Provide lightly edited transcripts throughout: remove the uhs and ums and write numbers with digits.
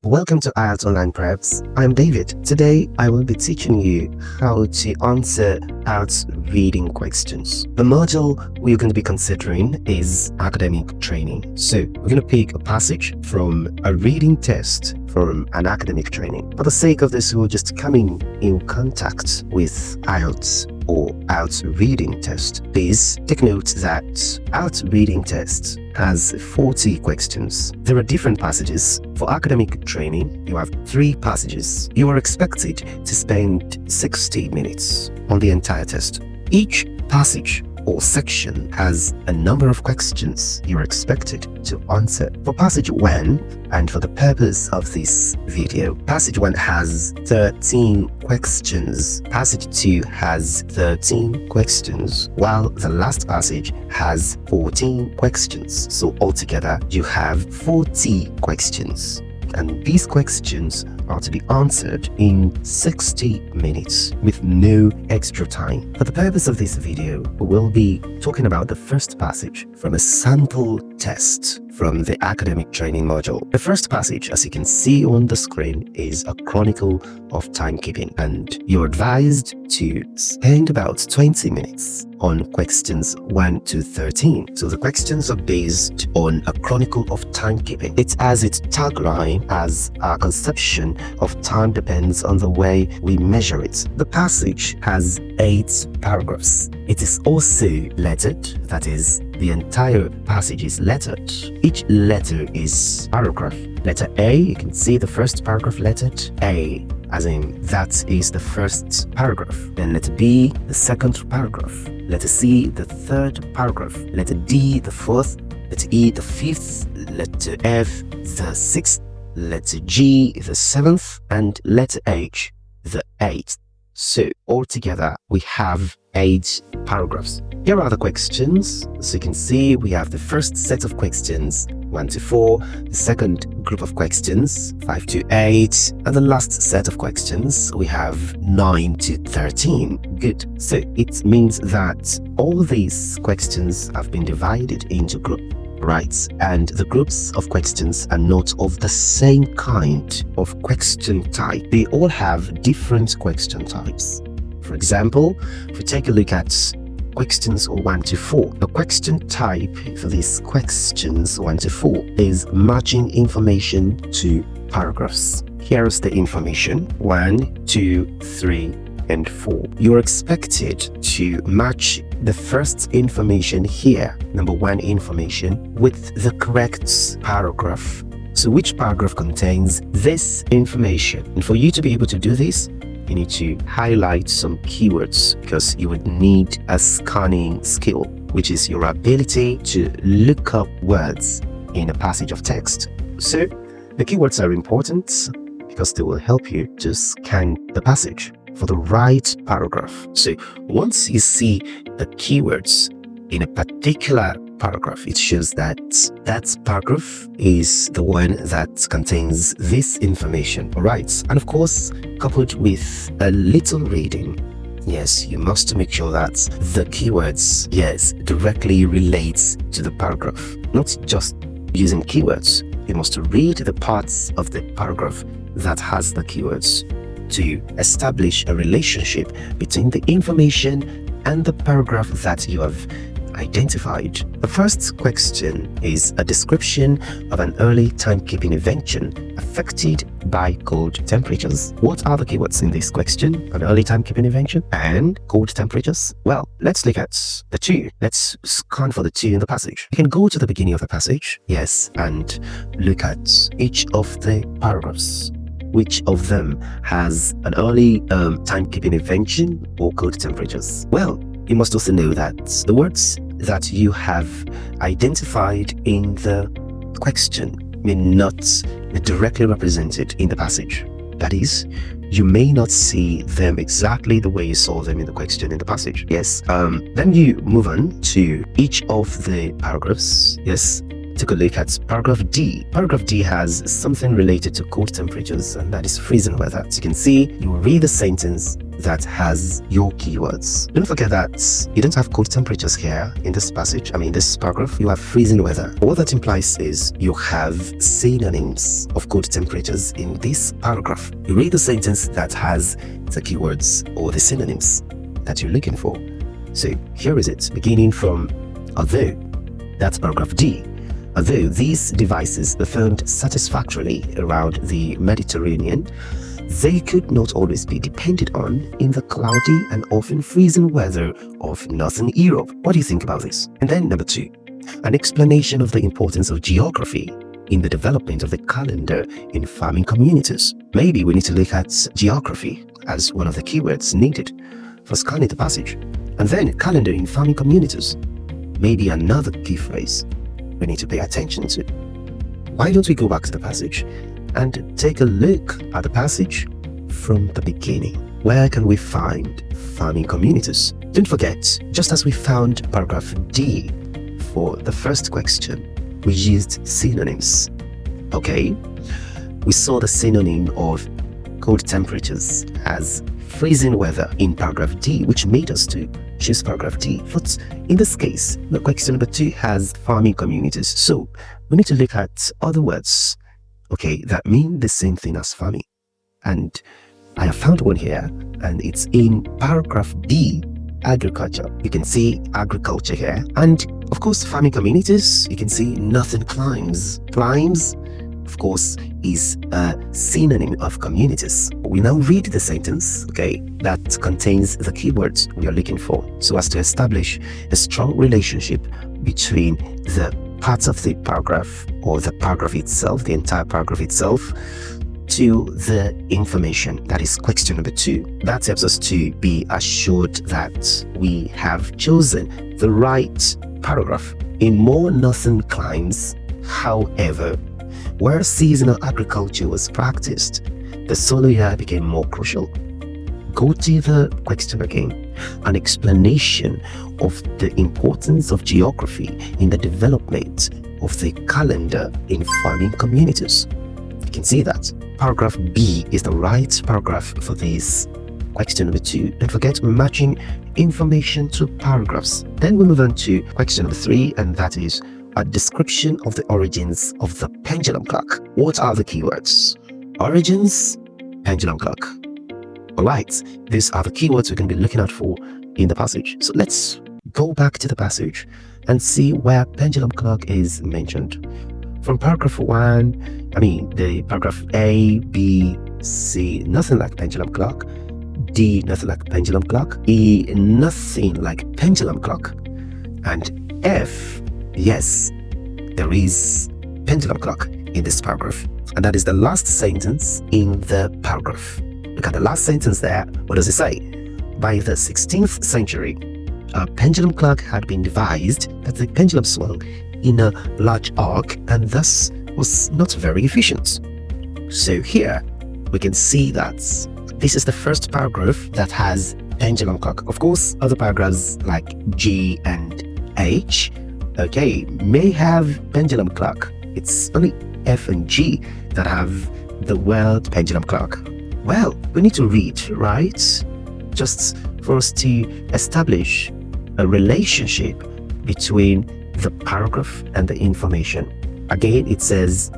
Welcome to IELTS Online Preps. I'm David. Today, I will be teaching you how to answer IELTS reading questions. The module we're going to be considering is academic training. So, we're going to pick a passage from a reading test from an academic training. For the sake of this, we're just coming in contact with IELTS or IELTS reading test. Please take note that IELTS reading test has 40 questions. There are different passages. For academic training, you have 3 passages. You are expected to spend 60 minutes on the entire test. Each passage or section has a number of questions you're expected to answer. For passage 1, and for the purpose of this video, passage 1 has 13 questions. Passage 2 has 13 questions, while the last passage has 14 questions. So altogether, you have 40 questions. And these questions are to be answered in 60 minutes with no extra time. For the purpose of this video, we will be talking about the first passage from a sample test from the academic training module. The first passage, as you can see on the screen, is a chronicle of timekeeping, and you're advised to spend about 20 minutes on questions 1 to 13. So the questions are based on a chronicle of timekeeping. It has its tagline as our conception of time depends on the way we measure it. The passage has 8 paragraphs. It is also lettered, that is, the entire passage is lettered. Each letter is paragraph. Letter A, you can see the first paragraph lettered A, as in that is the first paragraph. Then letter B, the second paragraph. Letter C, the third paragraph. Letter D, the fourth. Letter E, the fifth. Letter F, the sixth. Letter G, the seventh. And letter H, the eighth. So altogether, we have 8 paragraphs. Here are the questions. So you can see we have the first set of questions 1 to 4, the second group of questions 5 to 8, and the last set of questions we have 9 to 13. Good. So it means that all these questions have been divided into groups. Right, and the groups of questions are not of the same kind of question type. They all have different question types. For example, if we take a look at questions 1 to 4, the question type for these questions 1 to 4 is matching information to paragraphs. Here's the information 1, 2, 3, and 4. You're expected to match the first information here, number 1 information, with the correct paragraph. So which paragraph contains this information? And for you to be able to do this, you need to highlight some keywords, because you would need a scanning skill, which is your ability to look up words in a passage of text. So the keywords are important because they will help you to scan the passage for the right paragraph. So once you see the keywords in a particular paragraph, it shows that that paragraph is the one that contains this information. All right. And of course, coupled with a little reading, yes, you must make sure that the keywords, yes, directly relates to the paragraph. Not just using keywords. You must read the parts of the paragraph that has the keywords to establish a relationship between the information and the paragraph that you have identified. The first question is a description of an early timekeeping invention affected by cold temperatures. What are the keywords in this question? An early timekeeping invention and cold temperatures? Well, let's look at the 2. Let's scan for the 2 in the passage. You can go to the beginning of the passage, yes, and look at each of the paragraphs. Which of them has an early timekeeping invention or cold temperatures? Well, you must also know that the words that you have identified in the question may not be directly represented in the passage. That is, you may not see them exactly the way you saw them in the question in the passage. Yes. Then you move on to each of the paragraphs. Yes. Take a look at paragraph D. Paragraph D has something related to cold temperatures, and that is freezing weather. As you can see, you read the sentence that has your keywords. Don't forget that you don't have cold temperatures here in this passage. This paragraph, you have freezing weather. What that implies is you have synonyms of cold temperatures in this paragraph. You read the sentence that has the keywords or the synonyms that you're looking for. So here is it, beginning from although. That's paragraph D. Although these devices were found satisfactorily around the Mediterranean, they could not always be depended on in the cloudy and often freezing weather of Northern Europe. What do you think about this? And then number 2, an explanation of the importance of geography in the development of the calendar in farming communities. Maybe we need to look at geography as one of the keywords needed for scanning the passage. And then calendar in farming communities, maybe another key phrase we need to pay attention to. Why don't we go back to the passage and take a look at the passage from the beginning? Where can we find farming communities? Don't forget, just as we found paragraph D for the first question, we used synonyms. Okay, we saw the synonym of cold temperatures as freezing weather in paragraph D, which made us to choose paragraph D. But in this case, the question number 2 has farming communities. So we need to look at other words, okay, that mean the same thing as farming. And I have found one here, and it's in paragraph D, agriculture. You can see agriculture here. And of course, farming communities, you can see northern climes. Climes, of course, is a synonym of communities. We now read the sentence, okay, that contains the keywords we are looking for, so as to establish a strong relationship between the parts of the paragraph or the paragraph itself, the entire paragraph itself, to the information. That is question number 2. That helps us to be assured that we have chosen the right paragraph. In more northern climes, however, where seasonal agriculture was practiced, the solar year became more crucial. Go to the question again. An explanation of the importance of geography in the development of the calendar in farming communities. You can see that paragraph B is the right paragraph for this question number 2. Don't forget matching information to paragraphs. Then we move on to question number 3, and that is a description of the origins of the pendulum clock. What are the keywords? Origins, pendulum clock. Alright, these are the keywords we're going to be looking out for in the passage. So let's go back to the passage and see where pendulum clock is mentioned. From paragraph 1, the paragraph A, B, C, nothing like pendulum clock. D, nothing like pendulum clock. E, nothing like pendulum clock. And F, yes, there is pendulum clock in this paragraph. And that is the last sentence in the paragraph. Look at the last sentence there. What does it say? By the 16th century, a pendulum clock had been devised that the pendulum swung in a large arc and thus was not very efficient. So here we can see that this is the first paragraph that has pendulum clock. Of course, other paragraphs like G and H, okay, may have pendulum clock. It's only F and G that have the word pendulum clock. Well, we need to read, right? Just for us to establish a relationship between the paragraph and the information. Again, it says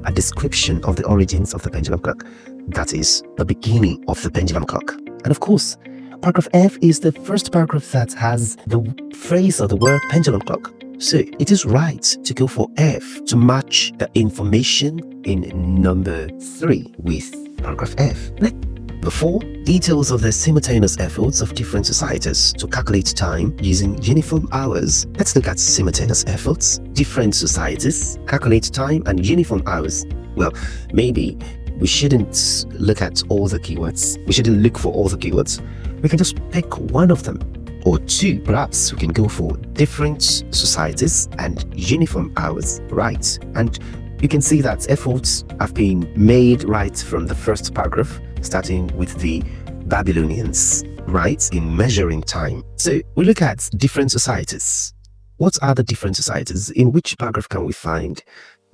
a description of the origins of the pendulum clock. That is the beginning of the pendulum clock. And of course, paragraph F is the first paragraph that has the phrase or the word pendulum clock. So it is right to go for F to match the information in number 3 with paragraph F. Number 4, details of the simultaneous efforts of different societies to calculate time using uniform hours. Let's look at simultaneous efforts, different societies, calculate time and uniform hours. Well, maybe we shouldn't look at all the keywords. We shouldn't look for all the keywords. We can just pick one of them or 2. Perhaps we can go for different societies and uniform hours, right? And you can see that efforts have been made right from the first paragraph, starting with the Babylonians, right, in measuring time. So we look at different societies. What are the different societies? In which paragraph can we find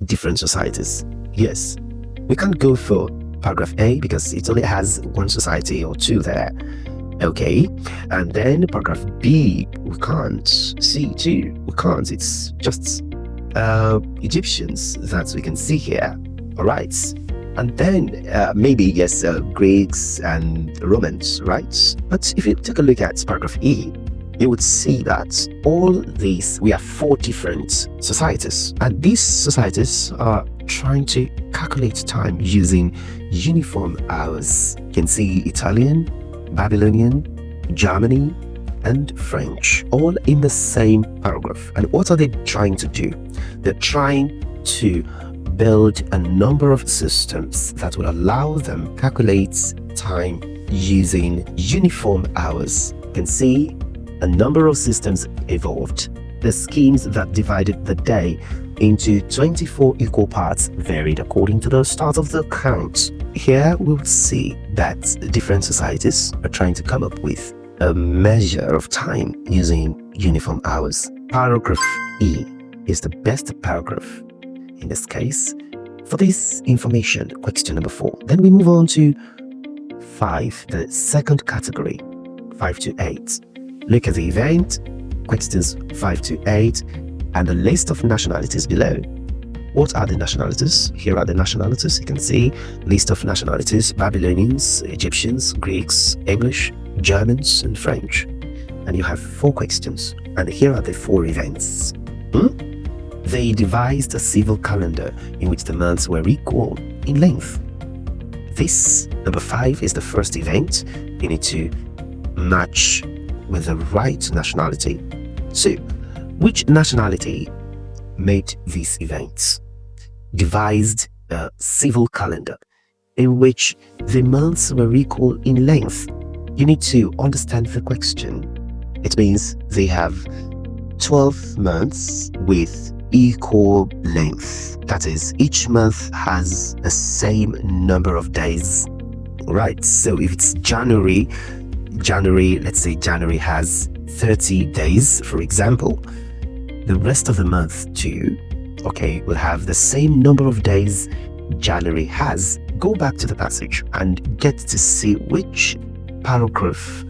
different societies? Yes, we can't go for paragraph A because it only has one society or 2 there. Okay, and then paragraph B, we can't. C too, we can't. It's just Egyptians that we can see here. All right, and then maybe yes, Greeks and Romans, right? But if you take a look at paragraph E, you would see that all these, we have 4 different societies, and these societies are trying to calculate time using uniform hours. You can see Italian, Babylonian, Germany, and French, all in the same paragraph. And what are they trying to do? They're trying to build a number of systems that will allow them calculate time using uniform hours. You can see a number of systems evolved. The schemes that divided the day into 24 equal parts varied according to the start of the count. Here we will see that different societies are trying to come up with a measure of time using uniform hours. Paragraph E is the best paragraph in this case for this information. Question number 4. Then we move on to 5, the second category, 5 to 8. Look at the event, questions 5 to 8, and the list of nationalities below. What are the nationalities? Here are the nationalities. You can see list of nationalities: Babylonians, Egyptians, Greeks, English, Germans, and French. And you have 4 questions. And here are the 4 events. They devised a civil calendar in which the months were equal in length. This, number 5, is the first event. You need to match with the right nationality. So, which nationality made these events? Devised a civil calendar in which the months were equal in length. You need to understand the question. It means they have 12 months with equal length. That is, each month has the same number of days. Right, so if it's January, let's say January has 30 days, for example. The rest of the month too, okay, will have the same number of days January has. Go back to the passage and get to see which paragraph.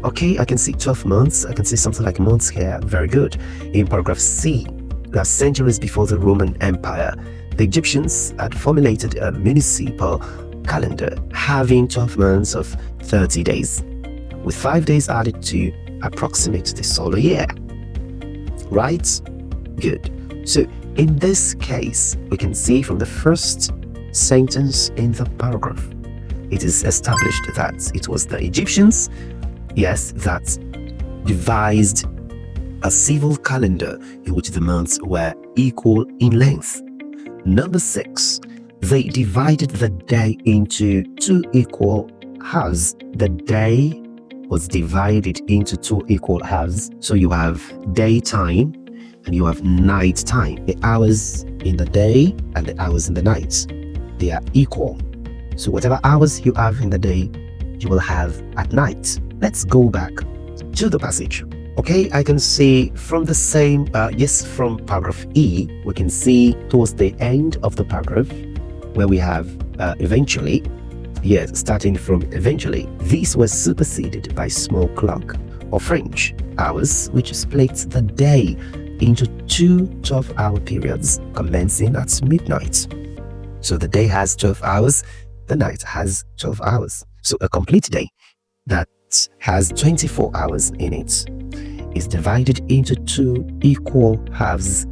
Okay, I can see 12 months. I can see something like months here. Very good. In paragraph C, that centuries before the Roman Empire, the Egyptians had formulated a municipal calendar having 12 months of 30 days, with 5 days added to approximate the solar year. Right? Good. So in this case, we can see from the first sentence in the paragraph, it is established that it was the Egyptians, yes, that devised a civil calendar in which the months were equal in length. Number 6, they divided the day into 2 equal halves. The day was divided into 2 equal halves. So you have daytime and you have night time. The hours in the day and the hours in the night, they are equal. So whatever hours you have in the day, you will have at night. Let's go back to the passage. Okay, I can see from the same, from paragraph E, we can see towards the end of the paragraph where we have eventually. Yes, starting from eventually, these were superseded by small clock or French hours, which splits the day into 2 12-hour periods commencing at midnight. So the day has 12 hours, the night has 12 hours. So a complete day that has 24 hours in it is divided into 2 equal halves,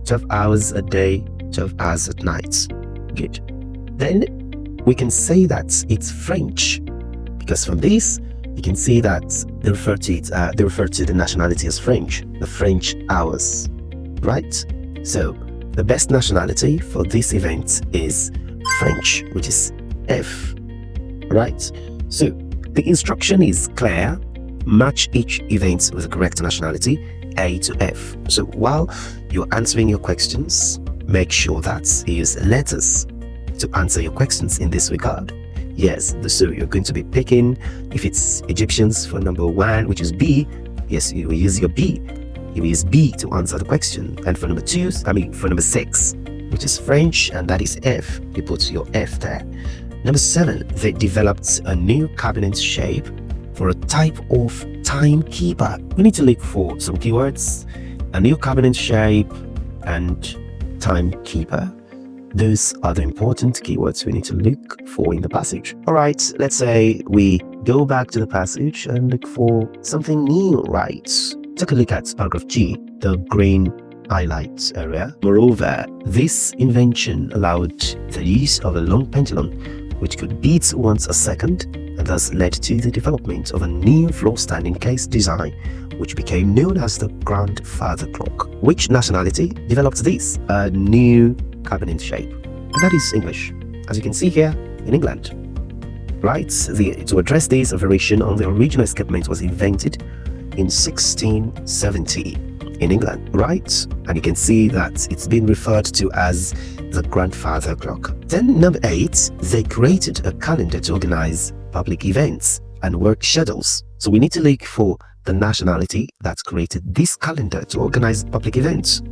12 hours a day, 12 hours at night. Good. Then we can say that it's French, because from this you can see that they refer to the nationality as French, the French hours, right? So the best nationality for this event is French, which is F, right? So the instruction is clear: match each event with the correct nationality, A to F. So while you're answering your questions, make sure that you use letters to answer your questions in this regard. Yes, so you're going to be picking, if it's Egyptians for number 1, which is B, yes, you will use your B. You will use B to answer the question. And for number 6, which is French, and that is F, you put your F there. Number 7, they developed a new cabinet shape for a type of timekeeper. We need to look for some keywords: a new cabinet shape and timekeeper. Those are the important keywords we need to look for in the passage. All right, let's say we go back to the passage and look for something new, right? Take a look at paragraph G, the green highlights area. Moreover, this invention allowed the use of a long pendulum which could beat once a second, and thus led to the development of a new floor-standing case design which became known as the grandfather clock. Which nationality developed this? A new cabinet shape, and that is English, as you can see here in England. Right, to address this, a variation on the original escapement was invented in 1670 in England, right? And you can see that it's been referred to as the grandfather clock. Then number 8, they created a calendar to organize public events and work schedules. So we need to look for the nationality that created this calendar to organize public events.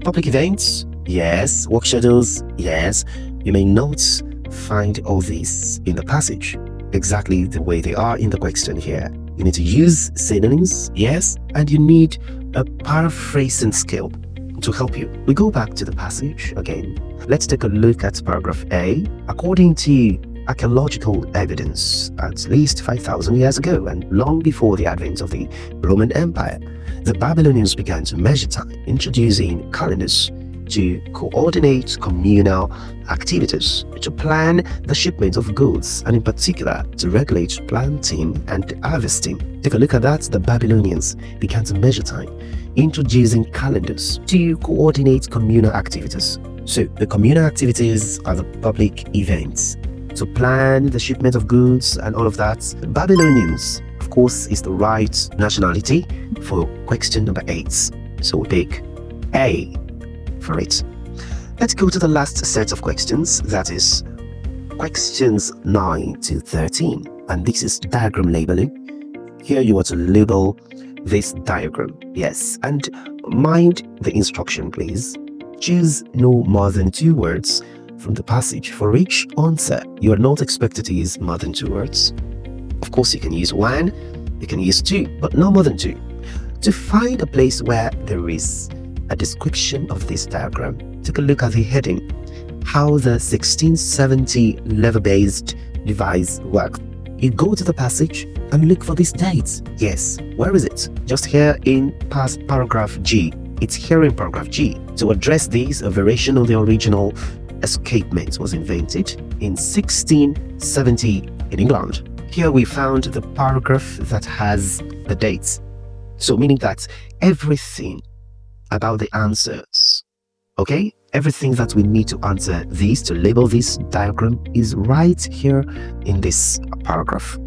Public events, yes. Work schedules, yes. You may not find all these in the passage exactly the way they are in the question here. You need to use synonyms, yes, and you need a paraphrasing skill to help you. We go back to the passage again. Let's take a look at paragraph A. According to archaeological evidence, at least 5,000 years ago and long before the advent of the Roman Empire, the Babylonians began to measure time, introducing calendars to coordinate communal activities, to plan the shipment of goods, and in particular to regulate planting and harvesting. Take a look at that. The Babylonians began to measure time, introducing calendars to coordinate communal activities. So the communal activities are the public events, to plan the shipment of goods and all of that. Babylonians, of course, is the right nationality for question number 8. So we pick A for it. Let's go to the last set of questions, that is questions 9 to 13, and this is diagram labeling. Here you want to label this diagram, yes, and mind the instruction, please. Choose no more than 2 words from the passage. For each answer, you are not expected to use more than 2 words. Of course, you can use 1, you can use 2, but no more than 2. To find a place where there is a description of this diagram, take a look at the heading, how the 1670 lever-based device worked. You go to the passage and look for this date. Yes, where is it? Just here in paragraph G. It's here in paragraph G. To address this, a variation of the original escapement was invented in 1670 in England. Here we found the paragraph that has the dates. So meaning that everything about the answers, okay, everything that we need to answer these, to label this diagram, is right here in this paragraph.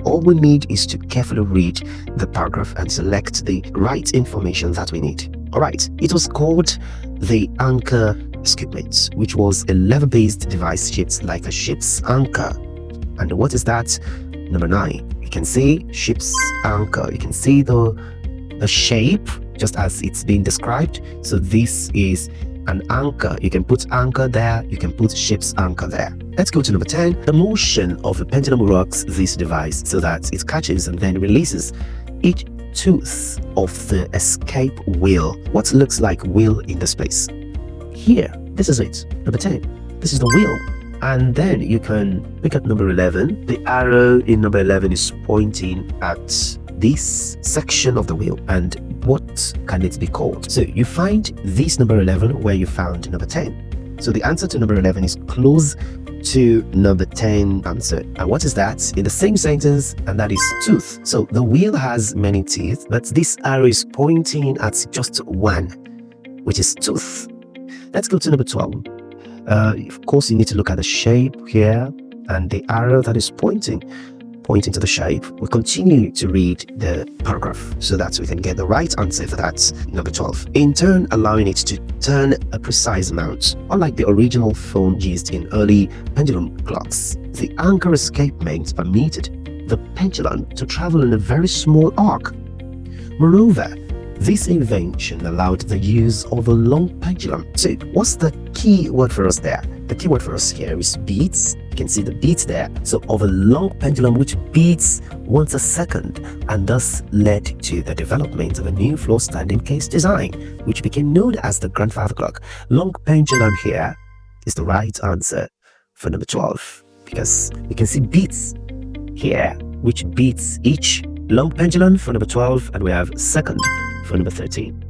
All we need is to carefully read the paragraph and select the right information that we need. All right, it was called the anchor escapement, which was a lever-based device shaped like a ship's anchor. And what is that? Number 9. You can see ship's anchor. You can see the shape just as it's been described. So this is an anchor. You can put anchor there, you can put ship's anchor there. Let's go to number 10. The motion of the pendulum rocks this device so that it catches and then releases each tooth of the escape wheel. What looks like wheel in the space? Here, this is it. Number 10. This is the wheel. And then you can pick up number 11. The arrow in number 11 is pointing at this section of the wheel, and what can it be called? So you find this number 11 where you found number 10. So the answer to number 11 is close to number 10 answer. And what is that? In the same sentence, and that is tooth. So the wheel has many teeth, but this arrow is pointing at just one, which is tooth. Let's go to number 12. Of course, you need to look at the shape here and the arrow that is pointing to the shape. We continue to read the paragraph so that we can get the right answer for that, number 12. In turn, allowing it to turn a precise amount. Unlike the original phone used in early pendulum clocks, the anchor escapement permitted the pendulum to travel in a very small arc. Moreover, this invention allowed the use of a long pendulum. So what's the key word for us there? The keyword for us here is beats. You can see the beats there. So of a long pendulum which beats once a second, and thus led to the development of a new floor standing case design, which became known as the grandfather clock. Long pendulum here is the right answer for number 12, because you can see beats here, which beats each long pendulum for number 12, and we have second for number 13.